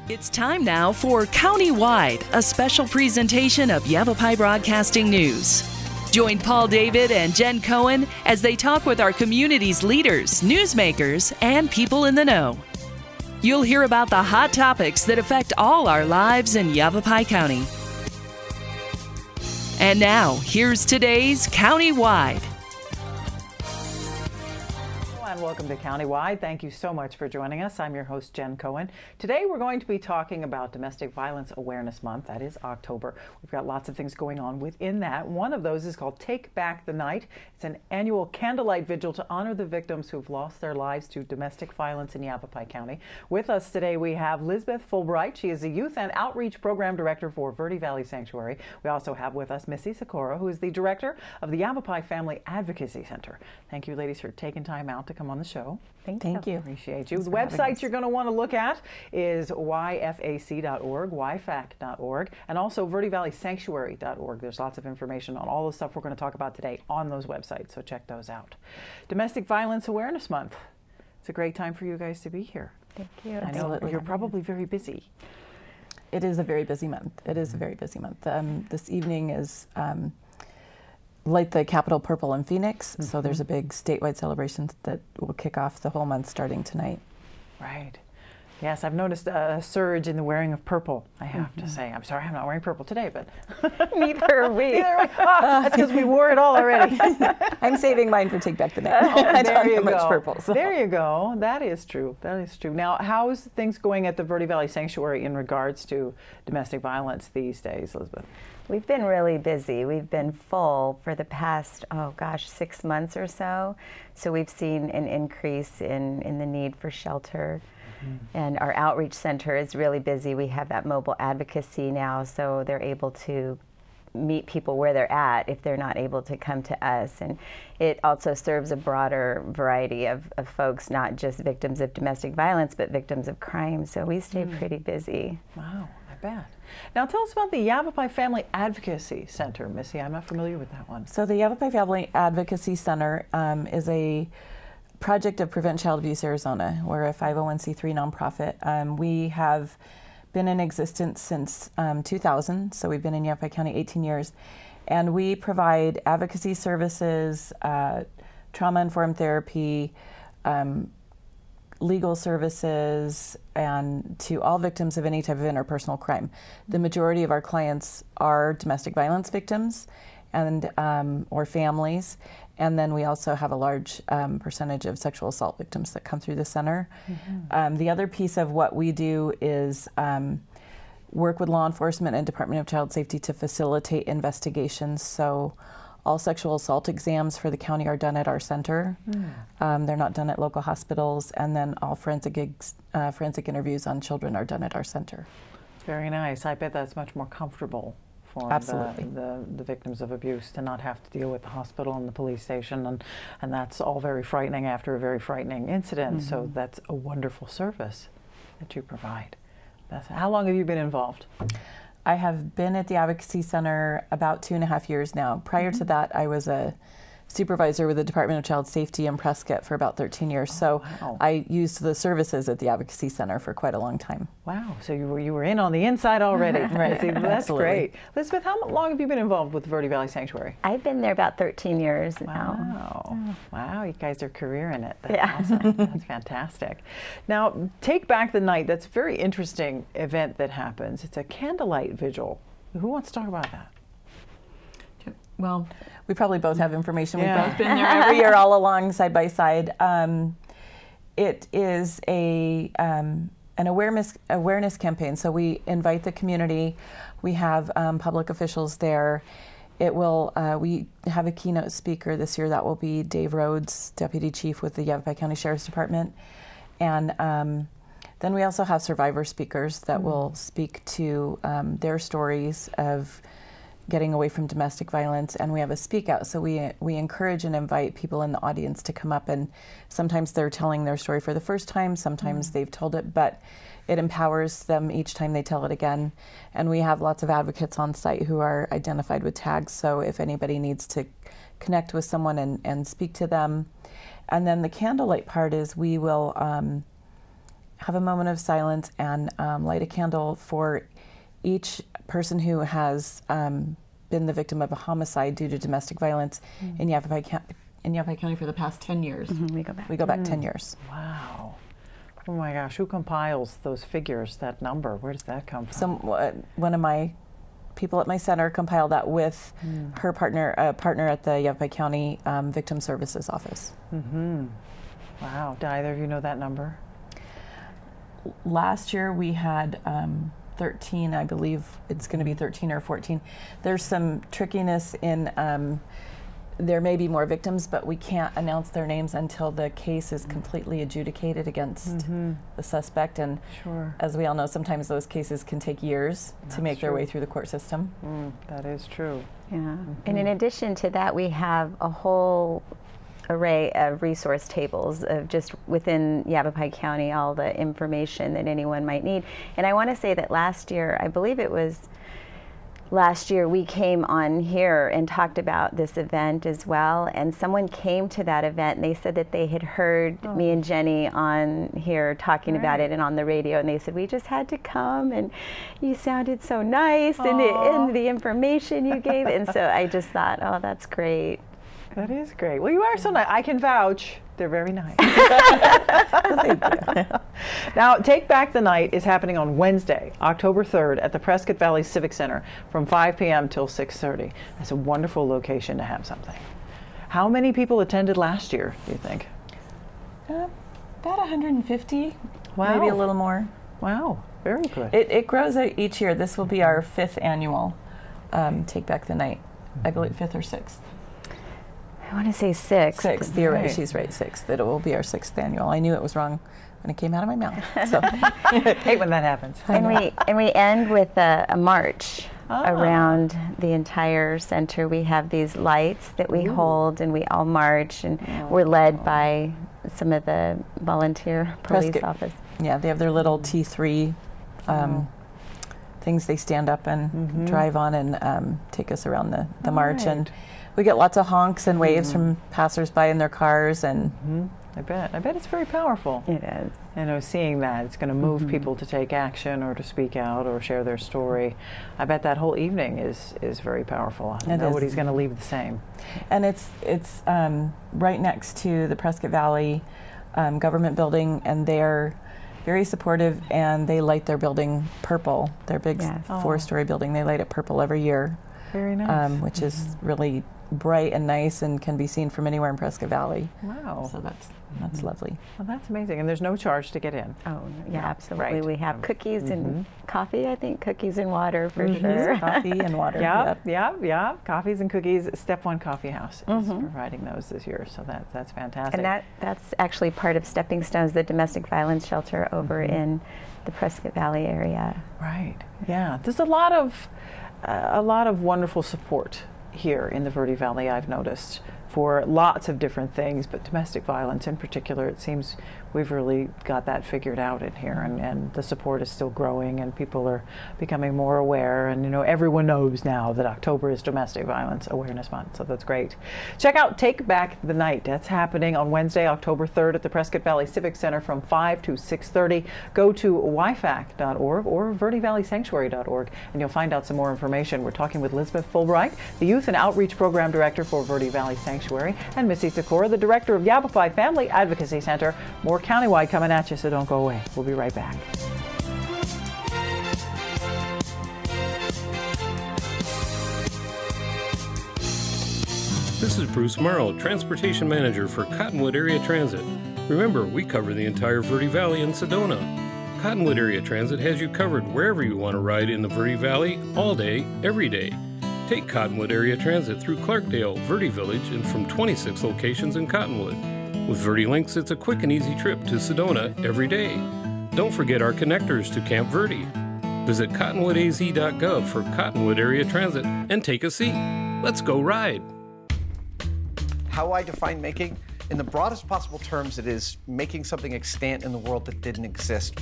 It's time now for Countywide, a special presentation of Yavapai Broadcasting News. Join Paul David and Jen Cohen as they talk with our community's leaders, newsmakers, and people in the know. You'll hear about the hot topics that affect all our lives in Yavapai County. And now, here's today's Countywide. And welcome to Countywide. Thank you so much for joining us. I'm your host, Jen Cohen. Today we're going to be talking about Domestic Violence Awareness Month. That is October. We've got lots of things going on within that. One of those is called Take Back the Night. It's an annual candlelight vigil to honor the victims who've lost their lives to domestic violence in Yavapai County. With us today we have Lisbeth Fulbright. She is the Youth and Outreach Program Director for Verde Valley Sanctuary. We also have with us Missy Sikora, who is the Director of the Yavapai Family Advocacy Center. Thank you, ladies, for taking time out to come on the show. Thank you. Appreciate you. The website you're going to want to look at is yfac.org, yfac.org, and also verdevalleysanctuary.org. There's lots of information on all the stuff we're going to talk about today on those websites, so check those out. Domestic Violence Awareness Month. It's a great time for you guys to be here. Thank you. I know you're probably very busy. It is a very busy month. It is a very busy month. This evening is light the Capitol Purple in Phoenix, so there's a big statewide celebration that will kick off the whole month starting tonight. Right. Yes, I've noticed a surge in the wearing of purple, I have to say. I'm sorry I'm not wearing purple today, but neither are we. That's because we wore it all already. I'm saving mine for Take Back the Night. I don't have much purple. So. There you go. That is true. That is true. Now, how's things going at the Verde Valley Sanctuary in regards to domestic violence these days, Elizabeth? We've been really busy. We've been full for the past, 6 months or so. So we've seen an increase in the need for shelter. And our outreach center is really busy. We have that mobile advocacy now, so they're able to meet people where they're at if they're not able to come to us. And it also serves a broader variety of folks, not just victims of domestic violence, but victims of crime. So we stay pretty busy. Wow, I bet. Now tell us about the Yavapai Family Advocacy Center, Missy. I'm not familiar with that one. So the Yavapai Family Advocacy Center is a project of Prevent Child Abuse Arizona. We're a 501c3 nonprofit. We have been in existence since 2000, so we've been in Yavapai County 18 years, and we provide advocacy services, trauma-informed therapy, legal services, and to all victims of any type of interpersonal crime. The majority of our clients are domestic violence victims and or families, and then we also have a large percentage of sexual assault victims that come through the center. The other piece of what we do is work with law enforcement and Department of Child Safety to facilitate investigations. So all sexual assault exams for the county are done at our center. They're not done at local hospitals, and then all forensic interviews on children are done at our center. Very nice. I bet that's much more comfortable for the victims of abuse to not have to deal with the hospital and the police station, and that's all very frightening after a very frightening incident. So that's a wonderful service that you provide. How long have you been involved? I have been at the Advocacy Center about 2.5 years now. Prior to that, I was a supervisor with the Department of Child Safety in Prescott for about 13 years. So I used the services at the Advocacy Center for quite a long time. Wow, so you were in on the inside already. Right. See, that's great. Elizabeth, how long have you been involved with Verde Valley Sanctuary? I've been there about 13 years now. Wow, you guys are career in it. That's awesome. That's fantastic. Now, Take Back the Night, that's a very interesting event that happens. It's a candlelight vigil. Who wants to talk about that? Well, we probably both have information. We've both been there every year all along, side by side. It is an awareness campaign. So we invite the community. We have public officials there. It will. We have a keynote speaker this year. That will be Dave Rhodes, Deputy Chief with the Yavapai County Sheriff's Department. And then we also have survivor speakers that will speak to their stories of getting away from domestic violence, and we have a speak out. So we encourage and invite people in the audience to come up, and sometimes they're telling their story for the first time, sometimes they've told it, but it empowers them each time they tell it again. And we have lots of advocates on site who are identified with tags, so if anybody needs to connect with someone and speak to them. And then the candlelight part is we will have a moment of silence and light a candle for each person who has been the victim of a homicide due to domestic violence in Yavapai County for the past 10 years. We go back 10 years. Wow. Oh my gosh, who compiles those figures, that number? Where does that come from? One of my people at my center compiled that with her partner at the Yavapai County Victim Services Office. Wow. Do either of you know that number? Last year we had 13, I believe it's going to be 13 or 14. There's some trickiness in there may be more victims, but we can't announce their names until the case is completely adjudicated against the suspect. And as we all know, sometimes those cases can take years to make their way through the court system. That is true. Yeah. And in addition to that, we have a whole array of resource tables of just within Yavapai County, all the information that anyone might need. And I want to say that last year, I believe it was last year, we came on here and talked about this event as well, and someone came to that event and they said that they had heard me and Jenny on here talking about it and on the radio, and they said, we just had to come and you sounded so nice and the information you gave. And so I just thought, oh, that's great. That is great. Well, you are so nice. I can vouch. They're very nice. Thank you. Now, Take Back the Night is happening on Wednesday, October 3rd at the Prescott Valley Civic Center from 5 p.m. till 6:30. That's a wonderful location to have something. How many people attended last year, do you think? About 150, Wow. maybe a little more. Wow, very good. It grows each year. This will be our 5th annual Take Back the Night. I believe 5th or 6th. I want to say 6. 6th, you're right, she's right, 6th. That it will be our 6th annual. I knew it was wrong when it came out of my mouth. So. Hate when that happens. And we end with a march around the entire center. We have these lights that we hold, and we all march, and we're led by some of the volunteer police office. Yeah, they have their little T3 things they stand up and drive on and take us around the march. And we get lots of honks and waves from passersby in their cars, and I bet it's very powerful. It is. You know, seeing that it's going to move people to take action or to speak out or share their story. I bet that whole evening is very powerful. Nobody's going to leave the same. And it's right next to the Prescott Valley government building, and they're very supportive, and they light their building purple. Their big 4-story building, they light it purple every year. Very nice. Which is really bright and nice and can be seen from anywhere in Prescott Valley. Wow. So that's lovely. Well, that's amazing. And there's no charge to get in. Oh, yeah, absolutely. Right. We have cookies and coffee, I think, cookies and water for sure. Coffee and water. Yeah. Coffees and cookies. Step One Coffee House is providing those this year, so that's fantastic. And that's actually part of Stepping Stones, the domestic violence shelter over in the Prescott Valley area. Right. Yeah. There's a lot of wonderful support here in the Verde Valley, I've noticed, for lots of different things, but domestic violence in particular, it seems we've really got that figured out in here, and the support is still growing, and people are becoming more aware, and everyone knows now that October is Domestic Violence Awareness Month, so that's great. Check out Take Back the Night. That's happening on Wednesday, October 3rd at the Prescott Valley Civic Center from 5 to 6:30. Go to YFAC.org or VerdeValleySanctuary.org, and you'll find out some more information. We're talking with Elizabeth Fulbright, the Youth and Outreach Program Director for Verde Valley Sanctuary, and Missy Sikora, the Director of Yavapai Family Advocacy Center. More Countywide coming at you, so don't go away. We'll be right back. This is Bruce Morrow, Transportation Manager for Cottonwood Area Transit. Remember, we cover the entire Verde Valley and Sedona. Cottonwood Area Transit has you covered wherever you want to ride in the Verde Valley, all day, every day. Take Cottonwood Area Transit through Clarkdale, Verde Village, and from 26 locations in Cottonwood. With Verde Links, it's a quick and easy trip to Sedona every day. Don't forget our connectors to Camp Verde. Visit cottonwoodaz.gov for Cottonwood Area Transit and take a seat. Let's go ride. How I define making? In the broadest possible terms, it is making something extant in the world that didn't exist.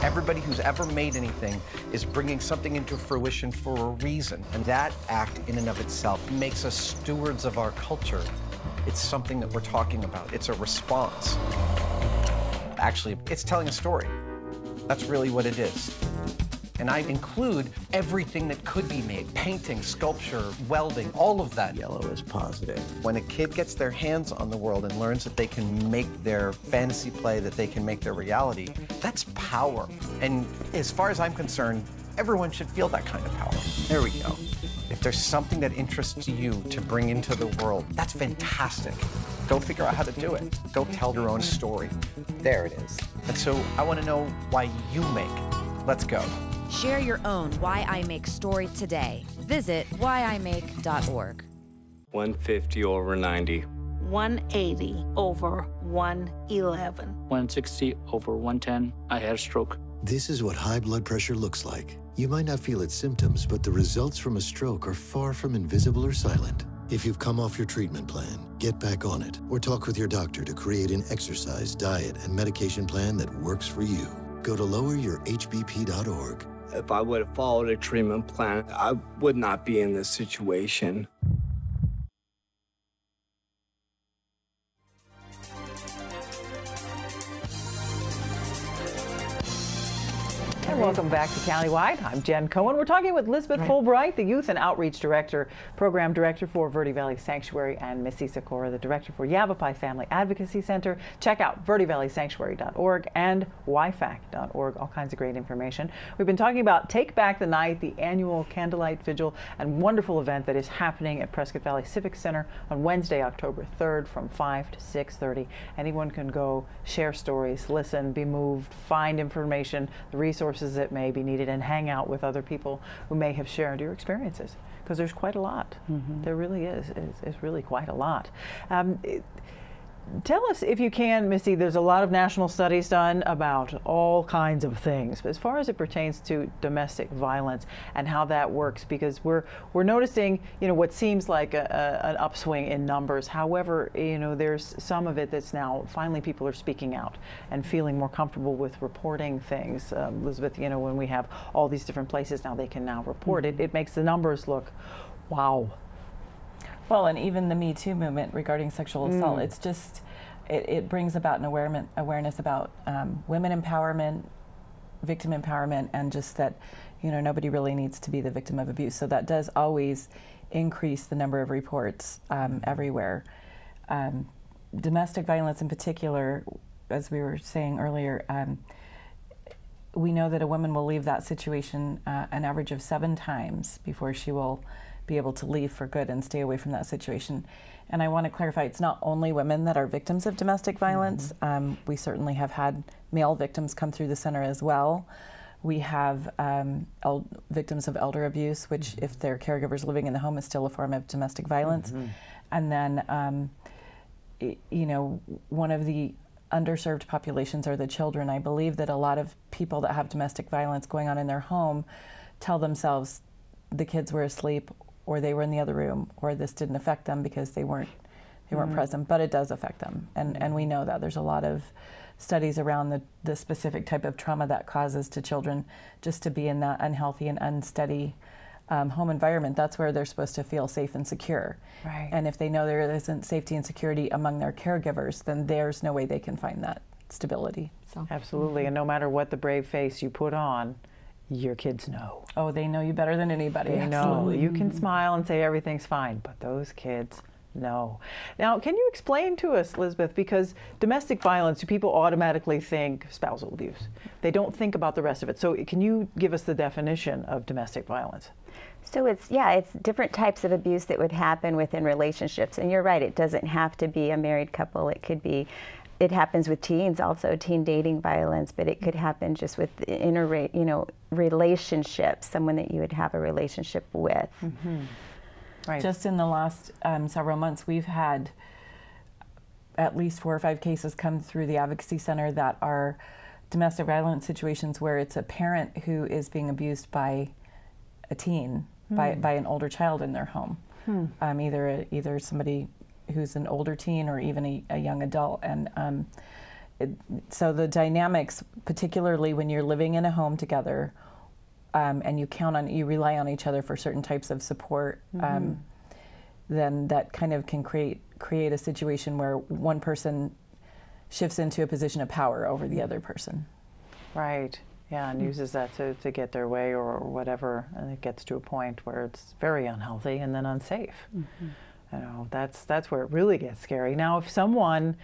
Everybody who's ever made anything is bringing something into fruition for a reason, and that act in and of itself makes us stewards of our culture. It's something that we're talking about. It's a response. actually, it's telling a story. That's really what it is. And I include everything that could be made: painting, sculpture, welding, all of that. Yellow is positive. When a kid gets their hands on the world and learns that they can make their fantasy play, that they can make their reality, that's power. And as far as I'm concerned, everyone should feel that kind of power. There we go. If there's something that interests you to bring into the world, that's fantastic. Go figure out how to do it. Go tell your own story. There it is. And so I want to know why you make. Let's go. Share your own Why I Make story today. Visit whyimake.org. 150 over 90. 180 over 111. 160 over 110. I had a stroke. This is what high blood pressure looks like. You might not feel its symptoms, but the results from a stroke are far from invisible or silent. If you've come off your treatment plan, get back on it, or talk with your doctor to create an exercise, diet, and medication plan that works for you. Go to loweryourhbp.org. If I would have followed a treatment plan, I would not be in this situation. And welcome back to Countywide. I'm Jen Cohen. We're talking with Elizabeth Fulbright, the Youth and Outreach Director, Program Director for Verde Valley Sanctuary, and Missy Sikora, the Director for Yavapai Family Advocacy Center. Check out verdevalleysanctuary.org and yfac.org. All kinds of great information. We've been talking about Take Back the Night, the annual candlelight vigil and wonderful event that is happening at Prescott Valley Civic Center on Wednesday, October 3rd from 5 to 6:30. Anyone can go share stories, listen, be moved, find information, the resources that may be needed, and hang out with other people who may have shared your experiences, because there's quite a lot. There really is. It's really quite a lot. Tell us, if you can, Missy, there's a lot of national studies done about all kinds of things, but as far as it pertains to domestic violence and how that works, because we're noticing, what seems like an upswing in numbers. However, there's some of it that's now finally people are speaking out and feeling more comfortable with reporting things. Elizabeth, when we have all these different places now they can now report it, it makes the numbers look, wow. Well, and even the Me Too movement regarding sexual assault, it's just, it brings about an awareness about women empowerment, victim empowerment, and just that, nobody really needs to be the victim of abuse. So that does always increase the number of reports everywhere. Domestic violence in particular, as we were saying earlier, we know that a woman will leave that situation an average of 7 times before she will be able to leave for good and stay away from that situation. And I want to clarify, it's not only women that are victims of domestic violence. We certainly have had male victims come through the center as well. We have victims of elder abuse, which if their caregiver's living in the home is still a form of domestic violence. And then, one of the underserved populations are the children. I believe that a lot of people that have domestic violence going on in their home tell themselves the kids were asleep, or they were in the other room, or this didn't affect them because they weren't present, but it does affect them. And we know that. There's a lot of studies around the specific type of trauma that causes to children just to be in that unhealthy and unsteady home environment. That's where they're supposed to feel safe and secure. Right. And if they know there isn't safety and security among their caregivers, then there's no way they can find that stability. So. Absolutely, and no matter what the brave face you put on, your kids know. Oh, they know you better than anybody. They know. You can smile and say everything's fine, but those kids know. Now, can you explain to us, Elizabeth, because domestic violence, people automatically think spousal abuse. They don't think about the rest of it. So can you give us the definition of domestic violence? So it's different types of abuse that would happen within relationships. And you're right, it doesn't have to be a married couple. It happens with teens also, teen dating violence, but it could happen just with relationships, someone that you would have a relationship with. Right. Just in the last several months, we've had at least 4 or 5 cases come through the Advocacy Center that are domestic violence situations where it's a parent who is being abused by a teen, by an older child in their home. Either somebody who's an older teen or even a young adult. And so the dynamics, particularly when you're living in a home together and you rely on each other for certain types of support, then that kind of can create a situation where one person shifts into a position of power over the other person. Right. Yeah, and uses that to get their way or whatever, and it gets to a point where it's very unhealthy and then unsafe. You know, that's where it really gets scary. Now, if someone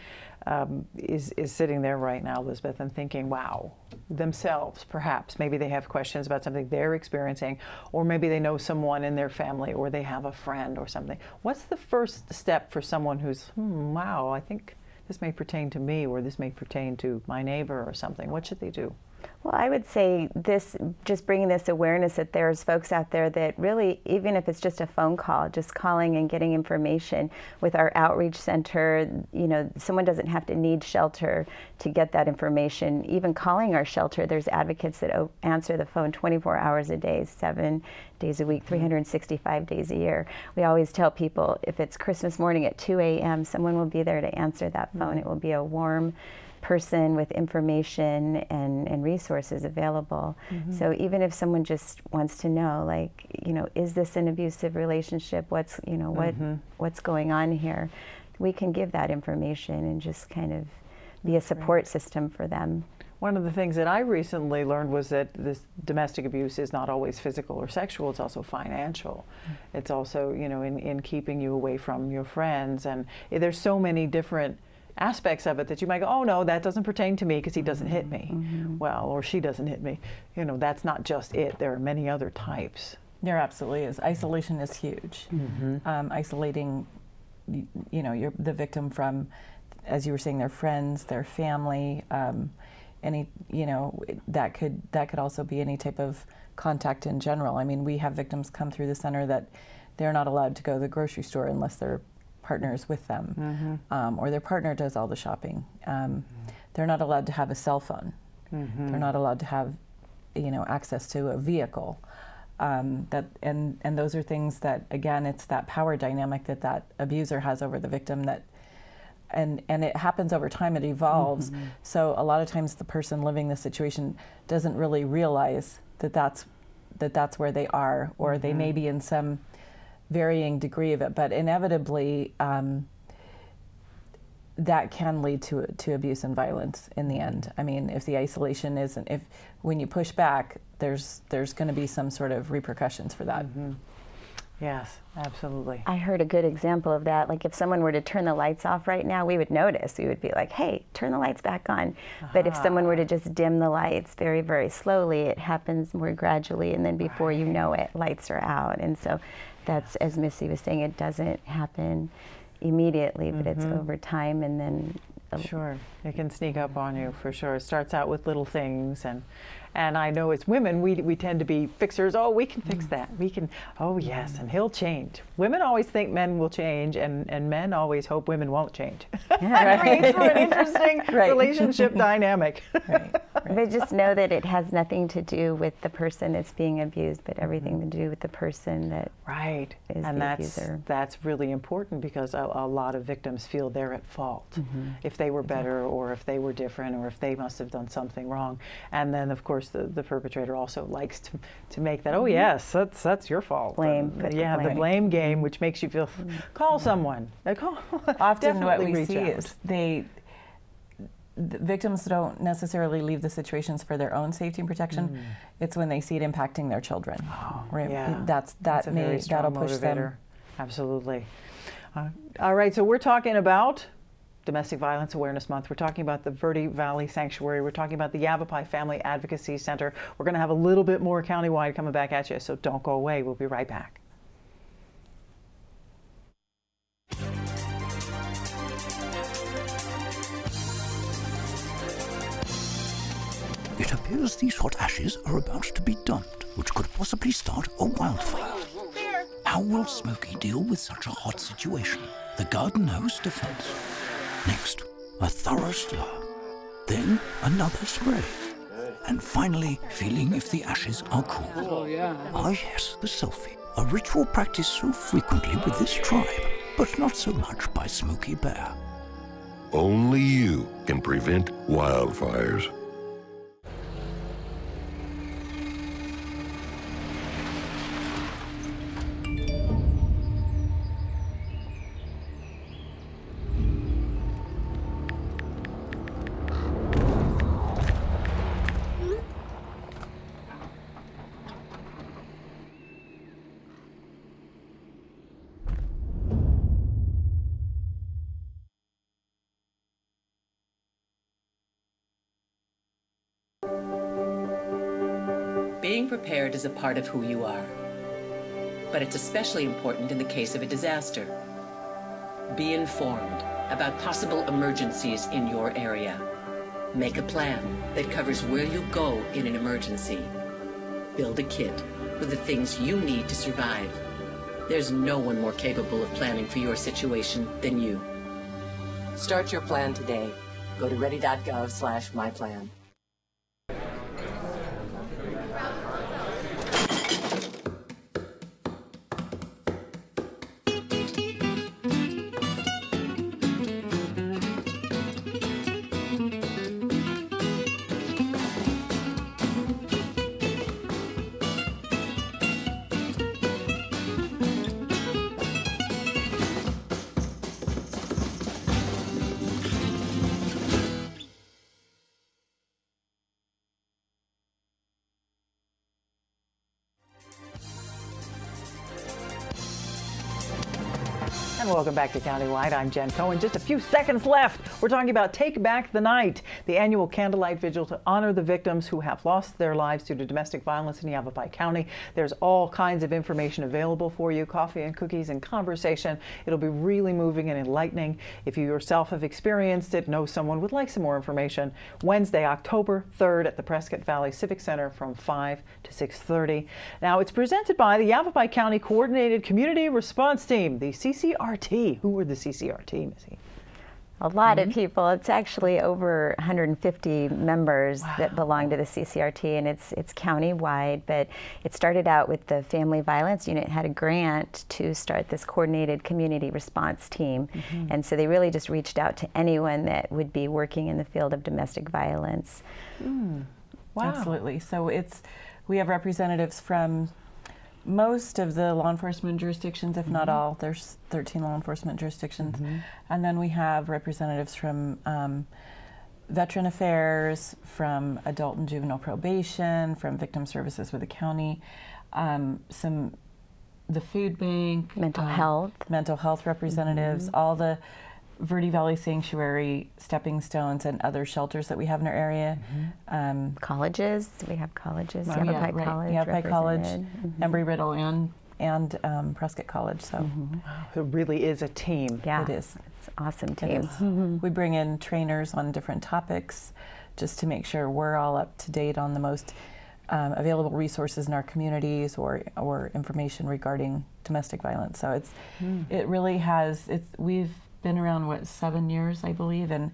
is sitting there right now, Elizabeth, and thinking, wow, themselves, perhaps, maybe they have questions about something they're experiencing, or maybe they know someone in their family, or they have a friend or something. What's the first step for someone who's, wow, I think this may pertain to me, or this may pertain to my neighbor or something? What should they do? Well, I would say this, just bringing this awareness that there's folks out there that really, even if it's just a phone call, just calling and getting information with our outreach center, you know, someone doesn't have to need shelter to get that information. Even calling our shelter, there's advocates that answer the phone 24 hours a day, 7 days a week, 365 days a year. We always tell people if it's Christmas morning at 2 a.m., someone will be there to answer that phone. It will be a warm person with information and resources available. So even if someone just wants to know, like, you know, is this an abusive relationship? What's, you know, what's going on here? We can give that information and just kind of be a support system for them. One of the things that I recently learned was that this domestic abuse is not always physical or sexual, it's also financial. It's also, you know, in keeping you away from your friends, and there's so many different aspects of it that you might go, oh no, that doesn't pertain to me because he doesn't hit me. Well, or she doesn't hit me. You know, that's not just it. There are many other types. There absolutely is. Isolation is huge. Isolating, you know, the victim from, as you were saying, their friends, their family, any, you know, that could also be any type of contact in general. I mean, we have victims come through the center that they're not allowed to go to the grocery store unless they're partners with them, or their partner does all the shopping. They're not allowed to have a cell phone. They're not allowed to have, you know, access to a vehicle. And those are things that, again, it's that power dynamic that abuser has over the victim, that and it happens over time, it evolves. So a lot of times the person living the situation doesn't really realize that that's where they are, or they may be in some varying degree of it, but inevitably that can lead to abuse and violence in the end. I mean, if the isolation isn't, when you push back, there's going to be some sort of repercussions for that. Yes, absolutely. I heard a good example of that. Like if someone were to turn the lights off right now, we would notice. We would be like, hey, turn the lights back on. But if someone were to just dim the lights very, very slowly, it happens more gradually, and then before you know it, lights are out. And so that's, as Missy was saying, it doesn't happen immediately, but it's over time, and then sure, it can sneak up on you for sure. It starts out with little things, and I know as women we tend to be fixers. Oh, we can fix that. We can. Oh yes, and he'll change. Women always think men will change, and men always hope women won't change. It creates an interesting relationship dynamic. But just know that it has nothing to do with the person that's being abused, but everything to do with the person that is and the abuser. That's really important, because a lot of victims feel they're at fault. If they were better, or if they were different, or if they must have done something wrong. And then of course the perpetrator also likes to make that, oh yes, that's your fault. Blame. The blame game, which makes you feel, call someone. Often what we see is the victims don't necessarily leave the situations for their own safety and protection. It's when they see it impacting their children. That'll push them. Absolutely. All right, so we're talking about Domestic Violence Awareness Month. We're talking about the Verde Valley Sanctuary. We're talking about the Yavapai Family Advocacy Center. We're going to have a little bit more countywide coming back at you, so don't go away. We'll be right back. It appears these hot ashes are about to be dumped, which could possibly start a wildfire. How will Smokey deal with such a hot situation? The garden hose defense. Next, a thorough stir. Then another spray. And finally, feeling if the ashes are cool. Oh, yeah. Ah, yes, the selfie. A ritual practiced so frequently with this tribe, but not so much by Smokey Bear. Only you can prevent wildfires. Being prepared is a part of who you are. But it's especially important in the case of a disaster. Be informed about possible emergencies in your area. Make a plan that covers where you go in an emergency. Build a kit with the things you need to survive. There's no one more capable of planning for your situation than you. Start your plan today. Go to ready.gov/myplan. And welcome back to Countywide. I'm Jen Cohen. Just a few seconds left. We're talking about Take Back the Night, the annual candlelight vigil to honor the victims who have lost their lives due to domestic violence in Yavapai County. There's all kinds of information available for you, coffee and cookies and conversation. It'll be really moving and enlightening. If you yourself have experienced it, know someone would like some more information, Wednesday, October 3rd at the Prescott Valley Civic Center from 5 to 6:30. Now, it's presented by the Yavapai County Coordinated Community Response Team, the CCRT. Who are the CCRT, Missy? A lot of people. It's actually over 150 members that belong to the CCRT, and it's county-wide, but it started out with the Family Violence Unit had a grant to start this coordinated community response team, and so they really just reached out to anyone that would be working in the field of domestic violence. Wow. Absolutely. So we have representatives from most of the law enforcement jurisdictions, if not all. There's 13 law enforcement jurisdictions. And then we have representatives from Veteran Affairs, from Adult and Juvenile Probation, from Victim Services with the county, the food bank, mental health representatives, all the Verde Valley Sanctuary, Stepping Stones, and other shelters that we have in our area. Colleges, we have colleges, Yavapai College, Yavapai College, Embry-Riddle, and Prescott College. So it really is a team. Yeah, it is. It's an awesome team. It is. We bring in trainers on different topics just to make sure we're all up to date on the most available resources in our communities or information regarding domestic violence. So it really has. We've been around 7 years, I believe, and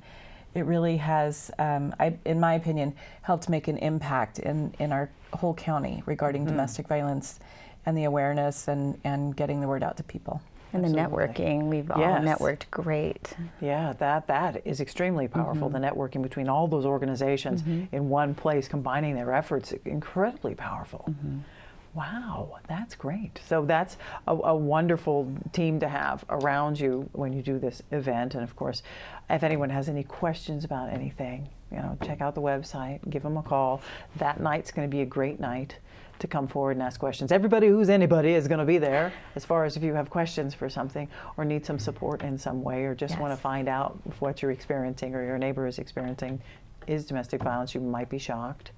it really has, in my opinion, helped make an impact in our whole county regarding domestic violence and the awareness and getting the word out to people. And the networking, we've all networked great. Yeah, that is extremely powerful. The networking between all those organizations in one place, combining their efforts, incredibly powerful. Wow, that's great. So that's a wonderful team to have around you when you do this event. And of course, if anyone has any questions about anything, check out the website, give them a call. That night's going to be a great night to come forward and ask questions. Everybody who's anybody is going to be there, as far as if you have questions for something or need some support in some way, or just want to find out if what you're experiencing or your neighbor is experiencing is domestic violence. You might be shocked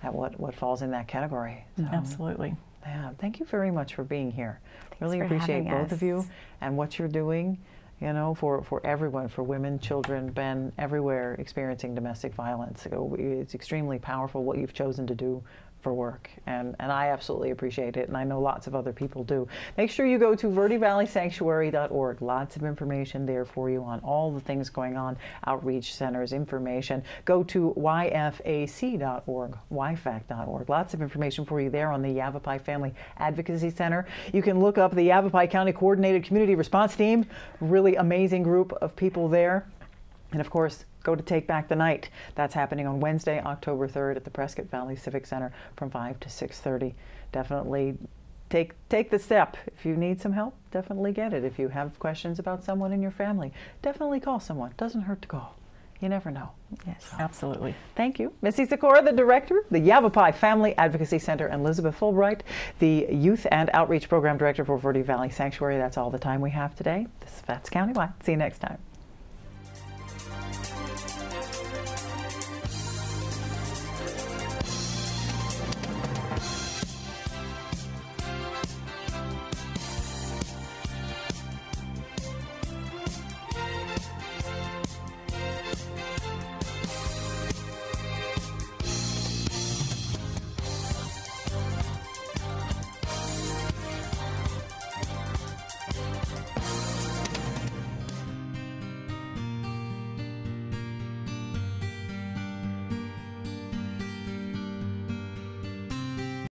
at what falls in that category. So, absolutely. Yeah, thank you very much for being here. Really for appreciate both us. of you and what you're doing, for everyone, for women, children, men, everywhere experiencing domestic violence. It's extremely powerful what you've chosen to do for work, and I absolutely appreciate it, and I know lots of other people do. Make sure you go to verdevalleysanctuary.org. Lots of information there for you on all the things going on, outreach centers, information. Go to yfac.org, yfac.org. Lots of information for you there on the Yavapai Family Advocacy Center. You can look up the Yavapai County Coordinated Community Response Team, really amazing group of people there. And of course, go to Take Back the Night. That's happening on Wednesday, October 3rd at the Prescott Valley Civic Center from 5 to 6:30. Definitely take the step. If you need some help, definitely get it. If you have questions about someone in your family, definitely call someone. Doesn't hurt to call. You never know. Yes, absolutely. Thank you. Missy Sikora, the director, the Yavapai Family Advocacy Center, and Elizabeth Fulbright, the Youth and Outreach Program Director for Verde Valley Sanctuary. That's all the time we have today. That's Countywide. See you next time.